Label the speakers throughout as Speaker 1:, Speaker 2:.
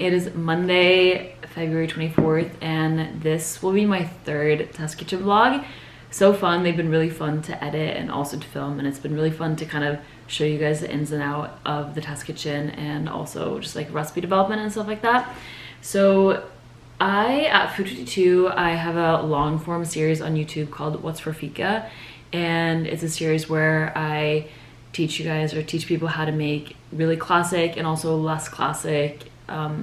Speaker 1: It is Monday, February 24th, and this will be my third test kitchen vlog. So fun. They've been really fun to edit and also to film, and it's been really fun to kind of show you guys the ins and out of the test kitchen and also just like recipe development and stuff like that. So at Food 52, I have a long form series on YouTube called What's for Fika, and it's a series where I teach you guys or teach people how to make really classic and also less classic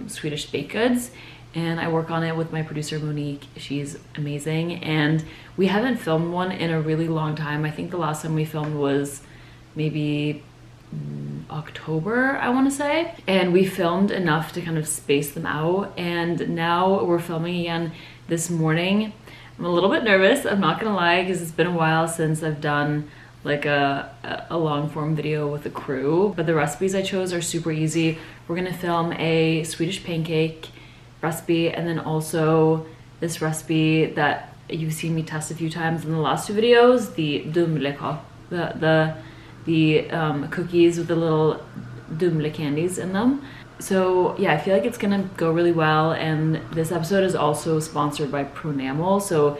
Speaker 1: Swedish baked goods. And I work on it with my producer Monique. She's amazing, and we haven't filmed one in a really long time. I think the last time we filmed was maybe October, I want to say, and we filmed enough to kind of space them out, and now we're filming again this morning. I'm a little bit nervous, I'm not gonna lie, because it's been a while since I've done like a long form video with a crew, but the recipes I chose are super easy. We're gonna film a Swedish pancake recipe, and then also this recipe that you've seen me test a few times in the last two videos, the dumlekaka, the cookies with the little dumle candies in them. So yeah, I feel like it's gonna go really well, and this episode is also sponsored by Pronamel, so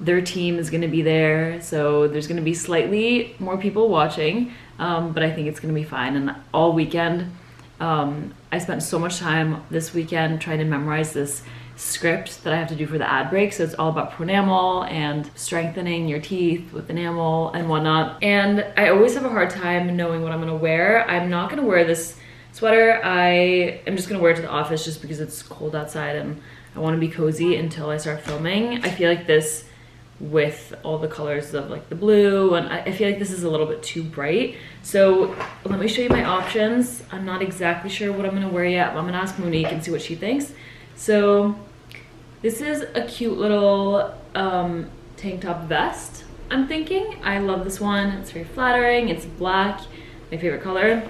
Speaker 1: their team is gonna be there, so there's gonna be slightly more people watching, but I think it's gonna be fine. And all weekend, I spent so much time this weekend trying to memorize this script that I have to do for the ad break. So it's all about Pronamel and strengthening your teeth with enamel and whatnot. And I always have a hard time knowing what I'm gonna wear. I'm not gonna wear this sweater. I am just gonna wear it to the office just because it's cold outside and I wanna be cozy until I start filming. I feel like this, with all the colors of like the blue, and I feel like this is a little bit too bright. So let me show you my options. I'm not exactly sure what I'm gonna wear yet, but I'm gonna ask Monique and see what she thinks. So this is a cute little tank top vest, I'm thinking. I love this one. It's very flattering. It's black, my favorite color.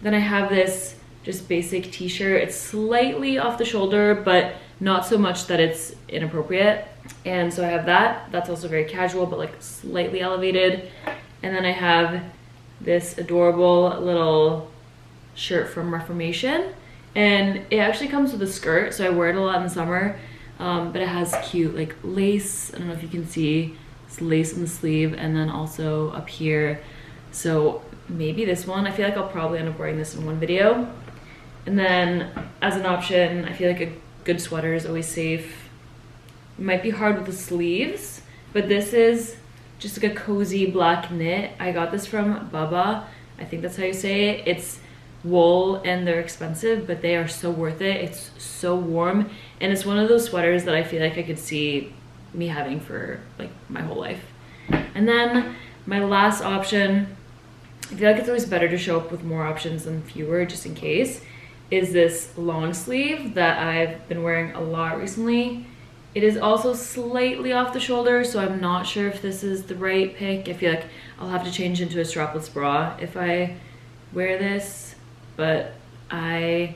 Speaker 1: Then I have this just basic t-shirt. It's slightly off the shoulder, but not so much that it's inappropriate. And so I have that. That's also very casual, but like slightly elevated. And then I have this adorable little shirt from Reformation. And it actually comes with a skirt, so I wear it a lot in the summer. But it has cute like lace. I don't know if you can see, it's lace on the sleeve, and then also up here. So maybe this one. I feel like I'll probably end up wearing this in one video. And then as an option, I feel like a good sweater is always safe. It might be hard with the sleeves, but this is just like a cozy black knit. I got this from Baba. I think that's how you say it. It's wool and they're expensive, but they are so worth it. It's so warm, and it's one of those sweaters that I feel like I could see me having for like my whole life. And then my last option, I feel like it's always better to show up with more options than fewer, just in case, is this long sleeve that I've been wearing a lot recently. It is also slightly off the shoulder, so I'm not sure if this is the right pick. I feel like I'll have to change into a strapless bra if I wear this, but I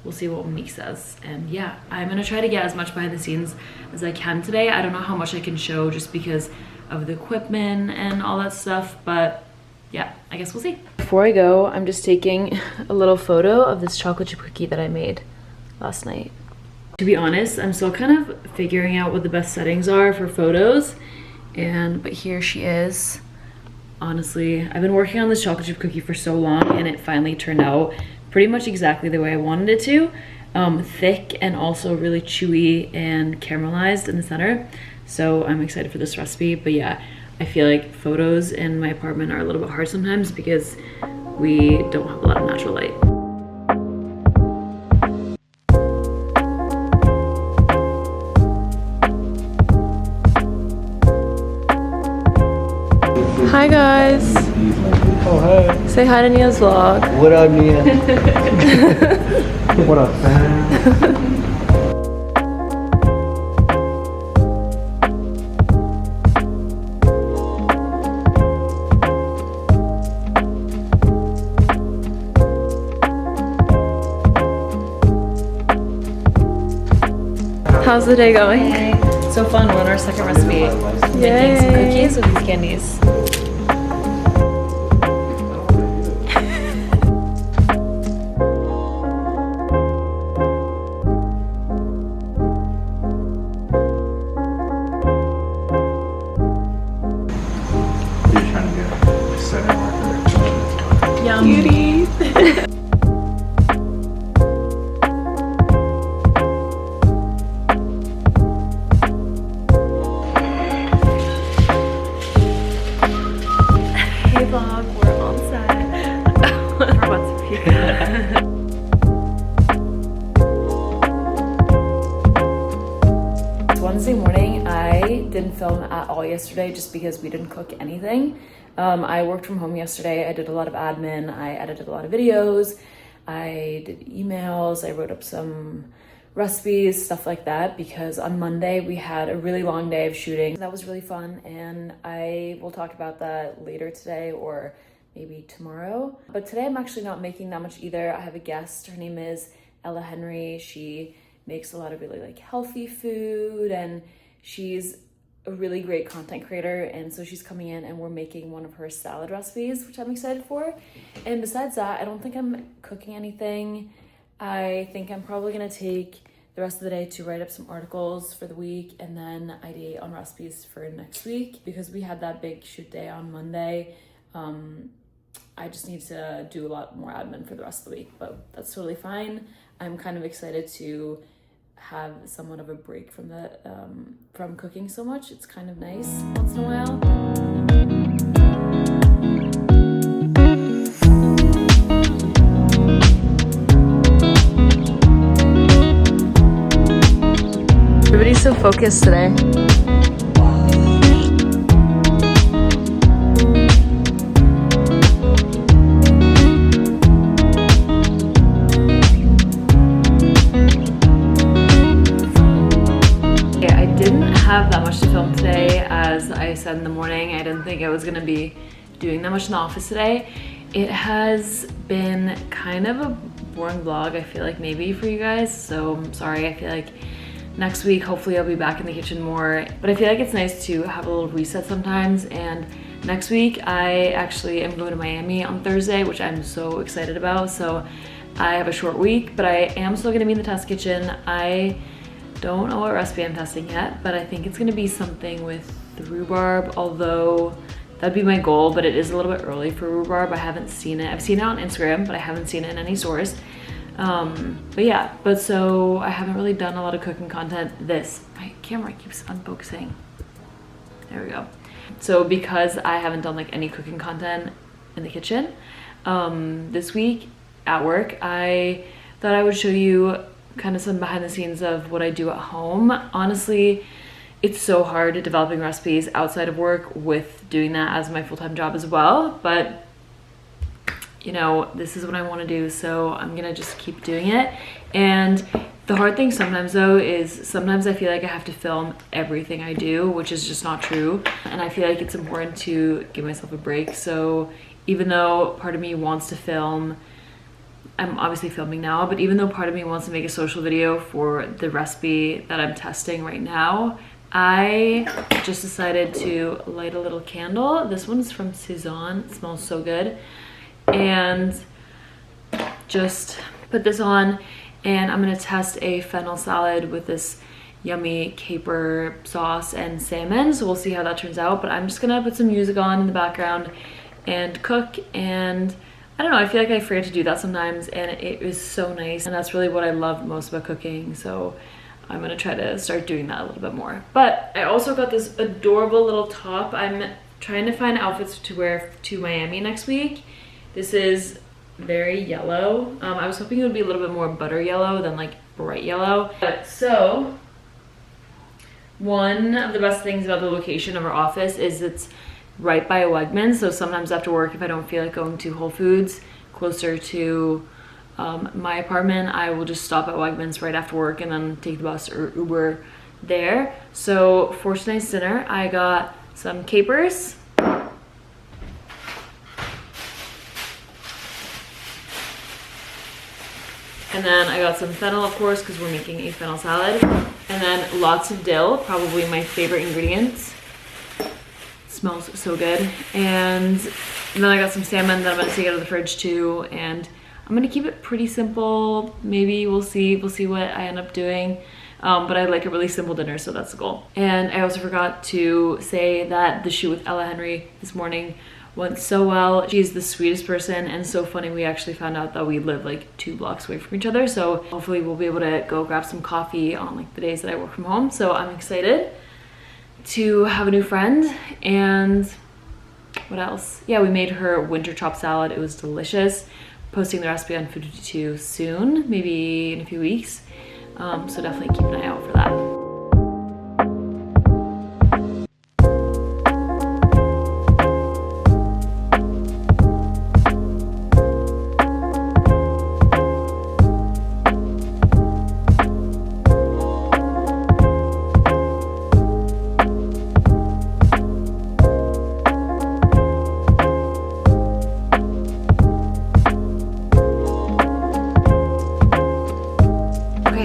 Speaker 1: will see what Monique says. And yeah, I'm gonna try to get as much behind the scenes as I can today. I don't know how much I can show just because of the equipment and all that stuff, but yeah, I guess we'll see. Before I go, I'm just taking a little photo of this chocolate chip cookie that I made last night. To be honest, I'm still kind of figuring out what the best settings are for photos, but here she is. Honestly, I've been working on this chocolate chip cookie for so long, and it finally turned out pretty much exactly the way I wanted it to. Thick and also really chewy and caramelized in the center. So I'm excited for this recipe. But yeah, I feel like photos in my apartment are a little bit hard sometimes because we don't have a lot of natural light. Hi guys.
Speaker 2: Oh hey.
Speaker 1: Say hi to Nia's vlog.
Speaker 2: What up, Nia? What up, man?
Speaker 1: How's the day going? So fun, we're on our second recipe. Making some cookies with these candies. Wednesday morning. I didn't film at all yesterday just because we didn't cook anything. I worked from home yesterday. I did a lot of admin. I edited a lot of videos. I did emails. I wrote up some recipes, stuff like that, because on Monday we had a really long day of shooting. That was really fun, and I will talk about that later today or maybe tomorrow. But today I'm actually not making that much either. I have a guest. Her name is Ella Henry. She makes a lot of really healthy food, and she's a really great content creator, and so she's coming in and we're making one of her salad recipes, which I'm excited for. And besides that, I don't think I'm cooking anything. I think I'm probably gonna take the rest of the day to write up some articles for the week and then ideate on recipes for next week. Because we had that big shoot day on Monday, I just need to do a lot more admin for the rest of the week, but that's totally fine. I'm kind of excited to have somewhat of a break from the from cooking so much. It's kind of nice once in a while. Everybody's so focused today. Have that much to film today. As I said in the morning, I didn't think I was gonna be doing that much in the office today. It has been kind of a boring vlog, I feel like, maybe for you guys, so I'm sorry. I feel like next week hopefully I'll be back in the kitchen more, but I feel like it's nice to have a little reset sometimes. And next week I actually am going to Miami on Thursday, which I'm so excited about. So I have a short week, but I am still gonna be in the test kitchen. I don't know what recipe I'm testing yet, but I think it's gonna be something with the rhubarb, although that'd be my goal, but it is a little bit early for rhubarb. I haven't seen it. I've seen it on Instagram, but I haven't seen it in any stores. But yeah, so I haven't really done a lot of cooking content. My camera keeps unfocusing. There we go. So because I haven't done any cooking content in the kitchen, this week at work, I thought I would show you kind of some behind the scenes of what I do at home. Honestly, it's so hard developing recipes outside of work with doing that as my full-time job as well, but you know, this is what I want to do, so I'm gonna just keep doing it. And the hard thing sometimes though is sometimes I feel like I have to film everything I do, which is just not true, and I feel like it's important to give myself a break. So even though part of me wants to film, I'm obviously filming now, but even though part of me wants to make a social video for the recipe that I'm testing right now, I just decided to light a little candle. This one's from Suzanne. It smells so good. And just put this on, and I'm gonna test a fennel salad with this yummy caper sauce and salmon. So we'll see how that turns out, but I'm just gonna put some music on in the background and cook. And I don't know, I feel like I forget to do that sometimes, and it is so nice, and that's really what I love most about cooking. So I'm gonna try to start doing that a little bit more. But I also got this adorable little top. I'm trying to find outfits to wear to Miami next week. This is very yellow. I was hoping it would be a little bit more butter yellow than bright yellow. So one of the best things about the location of our office is it's right by a Wegmans, so sometimes after work, if I don't feel like going to Whole Foods closer to my apartment, I will just stop at Wegmans right after work and then take the bus or Uber there. So for tonight's dinner, I got some capers, and then I got some fennel, of course, because we're making a fennel salad, and then lots of dill, probably my favorite ingredient. Smells so good. And then I got some salmon that I'm gonna take out of the fridge too, and I'm gonna keep it pretty simple. Maybe we'll see what I end up doing, but I like a really simple dinner, so that's the goal. And I also forgot to say that the shoot with Ella Henry this morning went so well. She's the sweetest person and so funny. We actually found out that we live 2 blocks away from each other, so hopefully we'll be able to go grab some coffee on the days that I work from home. So I'm excited to have a new friend. And what else? Yeah, we made her winter chopped salad. It was delicious. Posting the recipe on Food 52 soon, maybe in a few weeks. So definitely keep an eye out for that.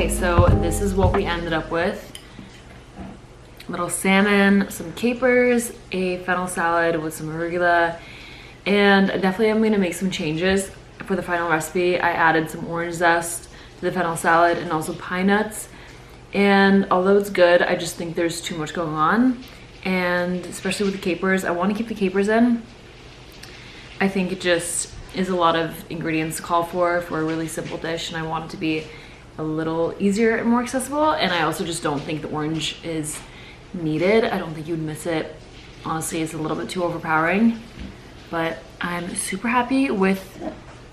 Speaker 1: Okay, so this is what we ended up with. Little salmon, some capers, a fennel salad with some arugula, and definitely I'm gonna make some changes for the final recipe. I added some orange zest to the fennel salad and also pine nuts. And although it's good, I just think there's too much going on. And especially with the capers, I want to keep the capers in. I think it just is a lot of ingredients to call for a really simple dish, and I want it to be a little easier and more accessible. And I also just don't think the orange is needed. I don't think you would miss it. Honestly, it's a little bit too overpowering, but I'm super happy with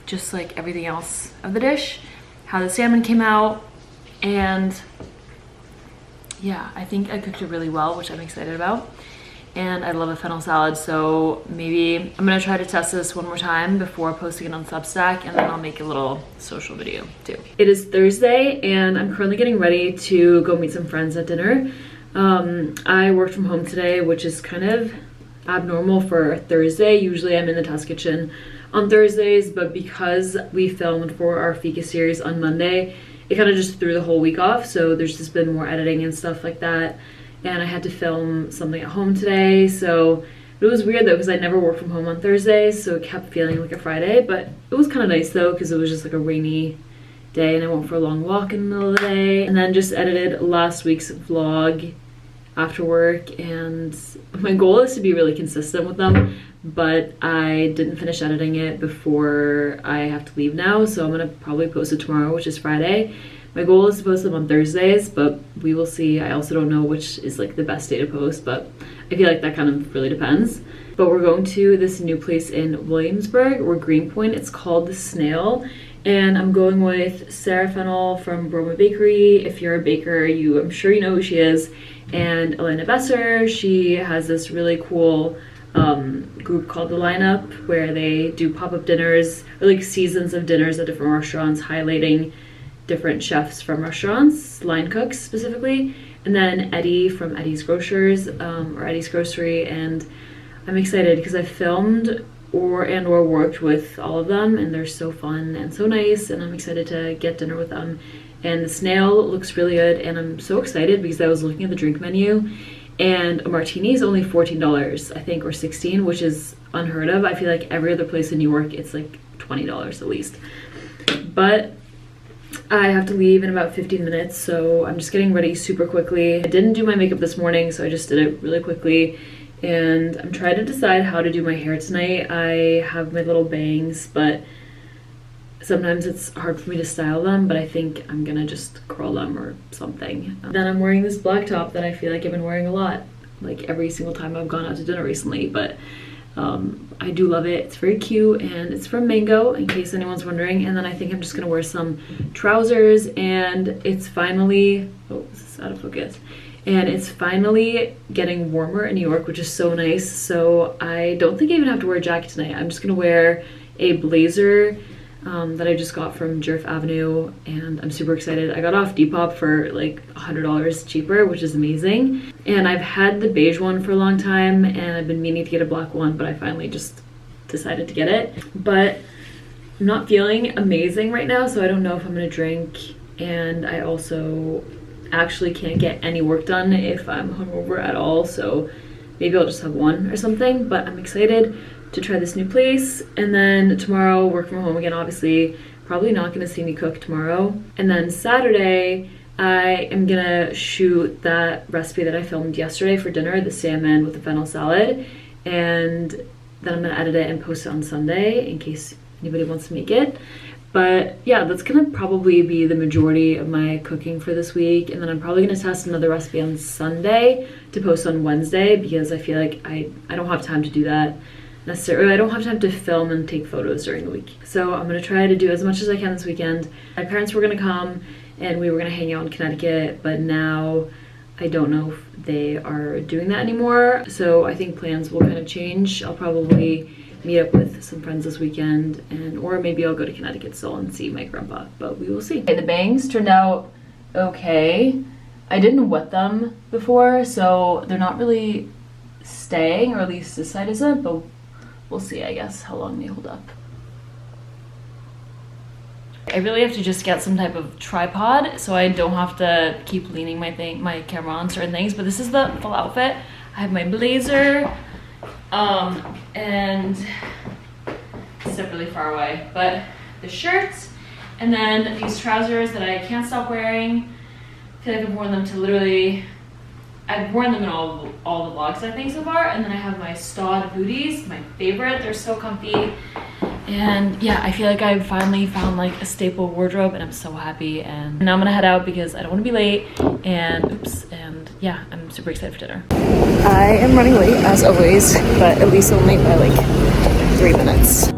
Speaker 1: just like everything else of the dish, how the salmon came out, and yeah, I think I cooked it really well, which I'm excited about. And I love a fennel salad, so maybe I'm gonna try to test this one more time before posting it on Substack, and then I'll make a little social video too. It is Thursday, and I'm currently getting ready to go meet some friends at dinner. I worked from home today, which is kind of abnormal for Thursday. Usually I'm in the test kitchen on Thursdays, but because we filmed for our Fika series on Monday, it kind of just threw the whole week off. So there's just been more editing and stuff like that. And I had to film something at home today. So it was weird though, because I never work from home on Thursdays. So it kept feeling like a Friday, but it was kind of nice though, because it was just like a rainy day and I went for a long walk in the middle of the day. And then just edited last week's vlog after work, and my goal is to be really consistent with them, but I didn't finish editing it before I have to leave now, so I'm gonna probably post it tomorrow, which is Friday. My goal is to post them on Thursdays, but we will see. I also don't know which is like the best day to post, but I feel like that kind of really depends. But we're going to this new place in Williamsburg or Greenpoint. It's called The Snail, and I'm going with Sarah Fennel from Broma Bakery. If you're a baker, I'm sure you know who she is. And Elena Besser, she has this really cool group called The Lineup, where they do pop-up dinners, or like seasons of dinners at different restaurants, highlighting different chefs from restaurants, line cooks specifically. And then Eddie from Eddie's Grocers, or Eddie's Grocery, and I'm excited because I've filmed or worked with all of them, and they're so fun and so nice, and I'm excited to get dinner with them. And The Snail looks really good, and I'm so excited because I was looking at the drink menu, and a martini is only $14, I think, or $16, which is unheard of. I feel like every other place in New York, it's like $20 at least. But I have to leave in about 15 minutes, so I'm just getting ready super quickly. I didn't do my makeup this morning, so I just did it really quickly. And I'm trying to decide how to do my hair tonight. I have my little bangs, but sometimes it's hard for me to style them, but I think I'm gonna just curl them or something. Then I'm wearing this black top that I feel like I've been wearing a lot, like every single time I've gone out to dinner recently, but I do love it. It's very cute, and it's from Mango, in case anyone's wondering. And then I think I'm just gonna wear some trousers, and it's finally, oh, this is out of focus. And it's finally getting warmer in New York, which is so nice. So I don't think I even have to wear a jacket tonight. I'm just gonna wear a blazer that I just got from Jerf Avenue, and I'm super excited. I got off Depop for like $100 cheaper, which is amazing. And I've had the beige one for a long time, and I've been meaning to get a black one, but I finally just decided to get it. But I'm not feeling amazing right now, so I don't know if I'm gonna drink, and I also actually can't get any work done if I'm hungover at all, so maybe I'll just have one or something. But I'm excited to try this new place, and then tomorrow work from home again, obviously. Probably not gonna see me cook tomorrow. And then Saturday I am gonna shoot that recipe that I filmed yesterday for dinner, the salmon with the fennel salad, and then I'm gonna edit it and post it on Sunday in case anybody wants to make it. But yeah, that's gonna probably be the majority of my cooking for this week. And then I'm probably gonna test another recipe on Sunday to post on Wednesday, because I feel like I don't have time to do that necessarily. I don't have time to film and take photos during the week. So I'm gonna try to do as much as I can this weekend. My parents were gonna come and we were gonna hang out in Connecticut, but now I don't know if they are doing that anymore. So I think plans will kind of change. I'll probably meet up with some friends this weekend, or maybe I'll go to Connecticut still and see my grandpa, but we will see. Okay, the bangs turned out okay. I didn't wet them before, so they're not really staying, or at least this side isn't, but we'll see, I guess, how long they hold up. I really have to just get some type of tripod so I don't have to keep leaning my camera on certain things. But this is the full outfit. I have my blazer, and step really far away, but the shirts, and then these trousers that I can't stop wearing. I feel like I've worn them to literally, I've worn them in all the vlogs I think so far. And then I have my Stod booties, my favorite. They're so comfy. And yeah, I feel like I've finally found like a staple wardrobe, and I'm so happy. And now I'm gonna head out because I don't want to be late. And oops, and yeah, I'm super excited for dinner. I am running late as always, but at least only by like 3 minutes.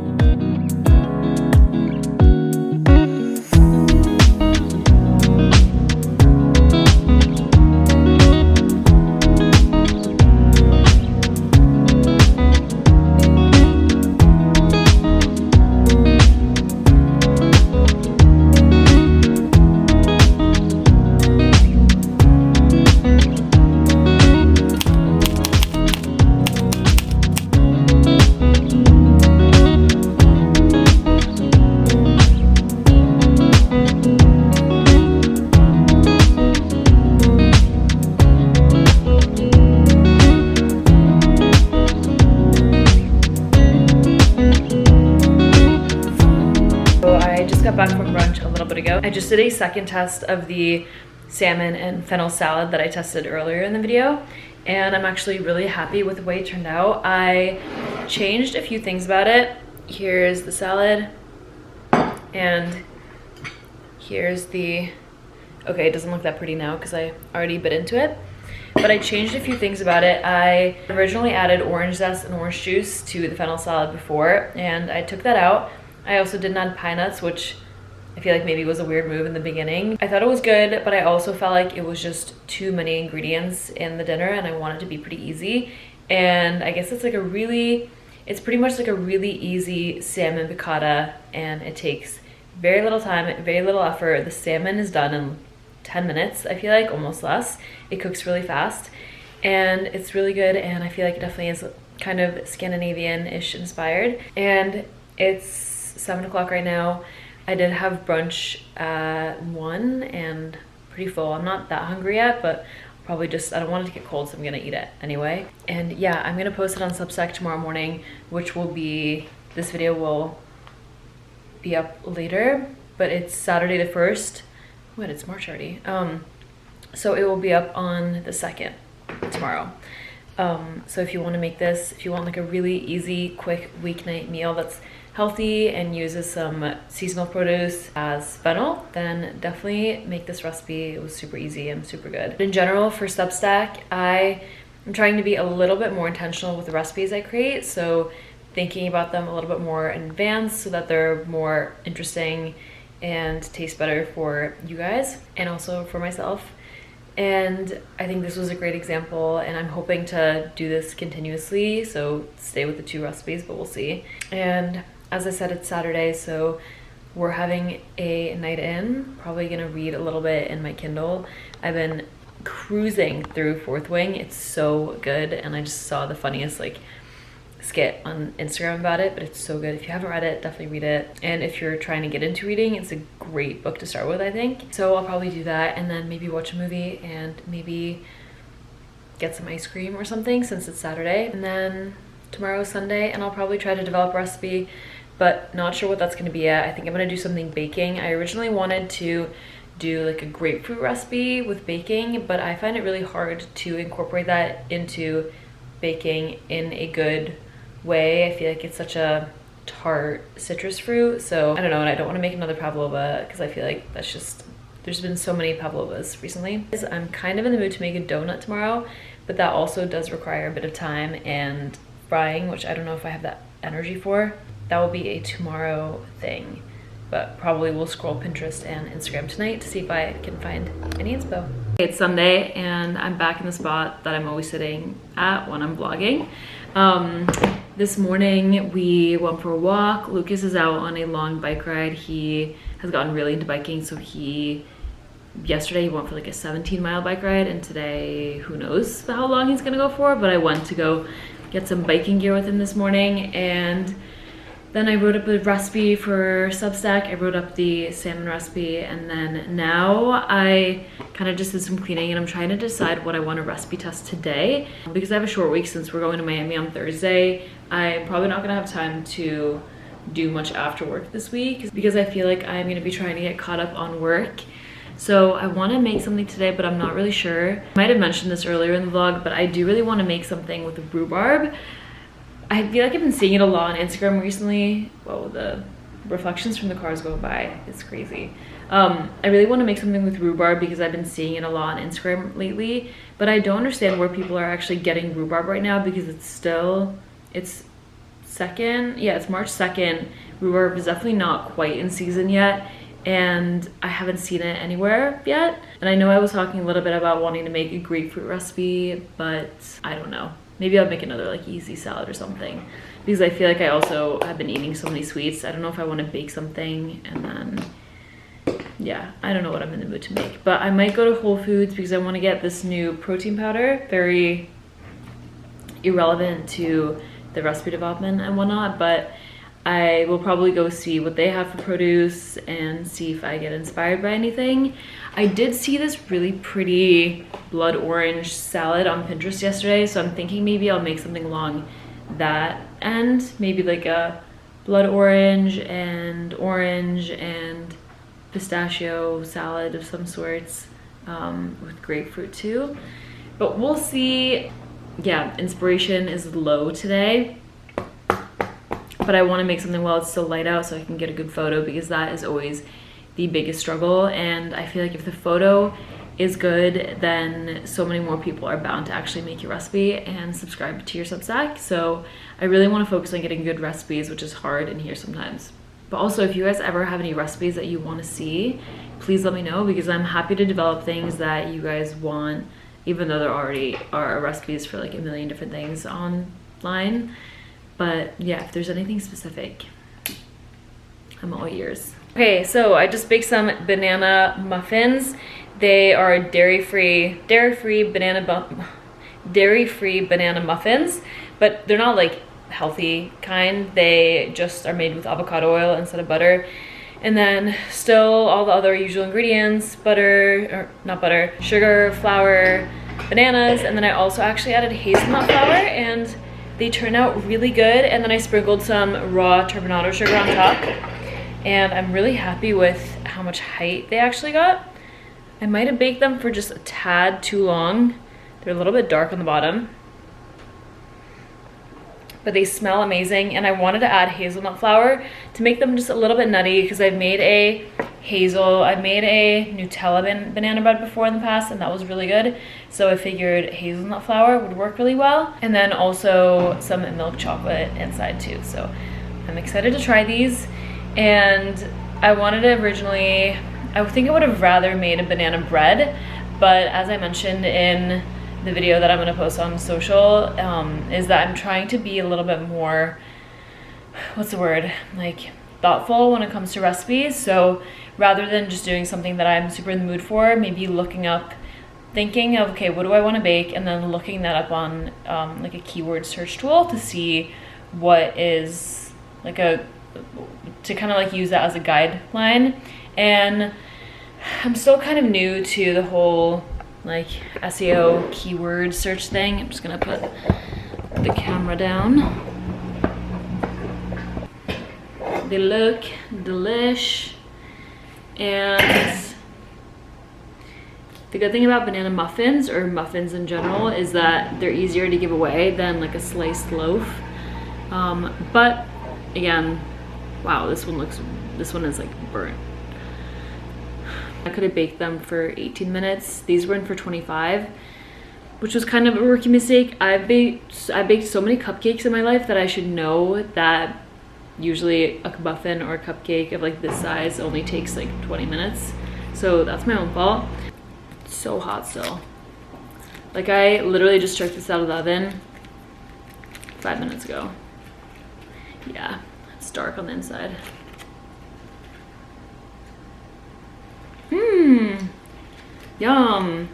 Speaker 1: Back from brunch a little bit ago. I just did a second test of the salmon and fennel salad that I tested earlier in the video, and I'm actually really happy with the way it turned out. I changed a few things about it. Here's the salad, and here's the, okay, it doesn't look that pretty now because I already bit into it, but I changed a few things about it. I originally added orange zest and orange juice to the fennel salad before, and I took that out. I also didn't add pine nuts, which I feel like maybe was a weird move in the beginning. I thought it was good, but I also felt like it was just too many ingredients in the dinner, and I wanted it to be pretty easy. And I guess it's like it's pretty much like a really easy salmon piccata, and it takes very little time, very little effort. The salmon is done in 10 minutes, I feel like, almost less. It cooks really fast, and it's really good, and I feel like it definitely is kind of Scandinavian-ish inspired. And it's 7 o'clock right now. I did have brunch at 1 and pretty full. I'm not that hungry yet, but probably just, I don't want it to get cold, so I'm gonna eat it anyway. And yeah, I'm gonna post it on Substack tomorrow morning, which will be, this video will be up later, but it's Saturday the 1st. Wait, it's March already. So it will be up on the 2nd tomorrow. So if you want to make this, if you want like a really easy, quick weeknight meal that's healthy and uses some seasonal produce as fennel, then definitely make this recipe. It was super easy and super good. In general, for Substack, I am trying to be a little bit more intentional with the recipes I create, so thinking about them a little bit more in advance so that they're more interesting and taste better for you guys and also for myself. And I think this was a great example, and I'm hoping to do this continuously, so stay with the 2 recipes, but we'll see. And as I said, it's Saturday, so we're having a night in. Probably gonna read a little bit in my Kindle. I've been cruising through Fourth Wing. It's so good, and I just saw the funniest like skit on Instagram about it, but it's so good. If you haven't read it, definitely read it. And if you're trying to get into reading, it's a great book to start with, I think. So I'll probably do that, and then maybe watch a movie and maybe get some ice cream or something since it's Saturday. And then tomorrow's Sunday, and I'll probably try to develop a recipe, but not sure what that's going to be yet. I think I'm going to do something baking. I originally wanted to do like a grapefruit recipe with baking, but I find it really hard to incorporate that into baking in a good way. I feel like it's such a tart citrus fruit, so I don't know, and I don't want to make another pavlova because I feel like that's just, there's been so many pavlovas recently. I'm kind of in the mood to make a donut tomorrow, but that also does require a bit of time and frying, which I don't know if I have that energy for. That will be a tomorrow thing, but probably we'll scroll Pinterest and Instagram tonight to see if I can find any inspo. It's Sunday, and I'm back in the spot that I'm always sitting at when I'm vlogging. This morning we went for a walk. Lucas is out on a long bike ride. He has gotten really into biking, so yesterday he went for like a 17-mile bike ride, and today who knows how long he's gonna go for, but I went to go get some biking gear with him this morning, and Then I wrote up a recipe for Substack. I wrote up the salmon recipe, and then now I kind of just did some cleaning, and I'm trying to decide what I want to recipe test today. Because I have a short week since we're going to Miami on Thursday, I'm probably not gonna have time to do much after work this week because I feel like I'm gonna be trying to get caught up on work. So I want to make something today, but I'm not really sure. I might have mentioned this earlier in the vlog, but I do really want to make something with rhubarb. I feel like I've been seeing it a lot on Instagram recently. Whoa, the reflections from the cars going by, it's crazy. I really want to make something with rhubarb because I've been seeing it a lot on Instagram lately, but I don't understand where people are actually getting rhubarb right now because it's March 2nd. Rhubarb is definitely not quite in season yet, and I haven't seen it anywhere yet. And I know I was talking a little bit about wanting to make a grapefruit recipe, but I don't know. Maybe I'll make another like easy salad or something because I feel like I also have been eating so many sweets. I don't know if I want to bake something, and then yeah, I don't know what I'm in the mood to make. But I might go to Whole Foods because I want to get this new protein powder. Very irrelevant to the recipe development and whatnot, but I will probably go see what they have for produce and see if I get inspired by anything. I did see this really pretty blood orange salad on Pinterest yesterday, so I'm thinking maybe I'll make something along that end. Maybe like a blood orange and pistachio salad of some sorts with grapefruit too. But we'll see. Yeah, inspiration is low today. But I want to make something while it's still light out so I can get a good photo, because that is always the biggest struggle. And I feel like if the photo is good, then so many more people are bound to actually make your recipe and subscribe to your Substack. So I really want to focus on getting good recipes, which is hard in here sometimes. But also, if you guys ever have any recipes that you want to see, please let me know, because I'm happy to develop things that you guys want, even though there already are recipes for like a million different things online. But yeah, if there's anything specific, I'm all ears. Okay, so I just baked some banana muffins. They are dairy-free banana muffins, but they're not like healthy kind. They just are made with avocado oil instead of butter. And then still all the other usual ingredients, sugar, flour, bananas, and then I also actually added hazelnut flour, and they turn out really good. And then I sprinkled some raw turbinado sugar on top, and I'm really happy with how much height they actually got. I might have baked them for just a tad too long. They're a little bit dark on the bottom, but they smell amazing. And I wanted to add hazelnut flour to make them just a little bit nutty, because I've made a Nutella banana bread before in the past, and that was really good. So I figured hazelnut flour would work really well. And then also some milk chocolate inside too. So I'm excited to try these. And I wanted to originally, I think I would have rather made a banana bread, but as I mentioned in the video that I'm gonna post on social, is that I'm trying to be a little bit more, what's the word, like thoughtful when it comes to recipes. So rather than just doing something that I'm super in the mood for, maybe thinking of, okay, what do I want to bake, and then looking that up on like a keyword search tool to see what is like to kind of like use that as a guideline. And I'm still kind of new to the whole like SEO keyword search thing. I'm just gonna put the camera down. They look delish, and the good thing about banana muffins, or muffins in general, is that they're easier to give away than like a sliced loaf. But again, wow, this one is like burnt. I could have baked them for 18 minutes. These were in for 25, which was kind of a rookie mistake. I baked so many cupcakes in my life that I should know that usually a muffin or a cupcake of like this size only takes like 20 minutes. So that's my own fault. It's so hot still. Like I literally just took this out of the oven 5 minutes ago. Yeah, it's dark on the inside. Yum.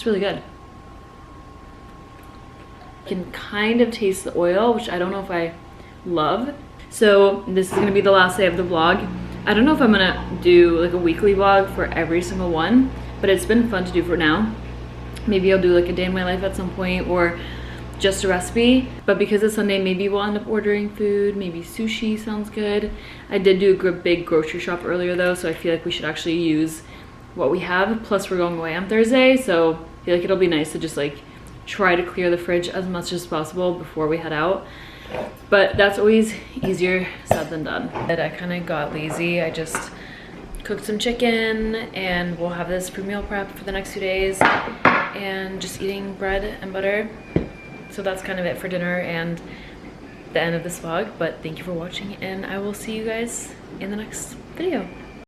Speaker 1: It's really good. You can kind of taste the oil, which I don't know if I love. So this is gonna be the last day of the vlog. I don't know if I'm gonna do like a weekly vlog for every single one, but it's been fun to do for now. Maybe I'll do like a day in my life at some point, or just a recipe. But because it's Sunday, maybe we'll end up ordering food. Maybe sushi sounds good. I did do a big grocery shop earlier though, so I feel like we should actually use what we have. Plus we're going away on Thursday, so I feel like it'll be nice to just like try to clear the fridge as much as possible before we head out. But that's always easier said than done. I kind of got lazy. I just cooked some chicken and we'll have this pre-meal prep for the next 2 days and just eating bread and butter. So that's kind of it for dinner and the end of this vlog. But thank you for watching and I will see you guys in the next video.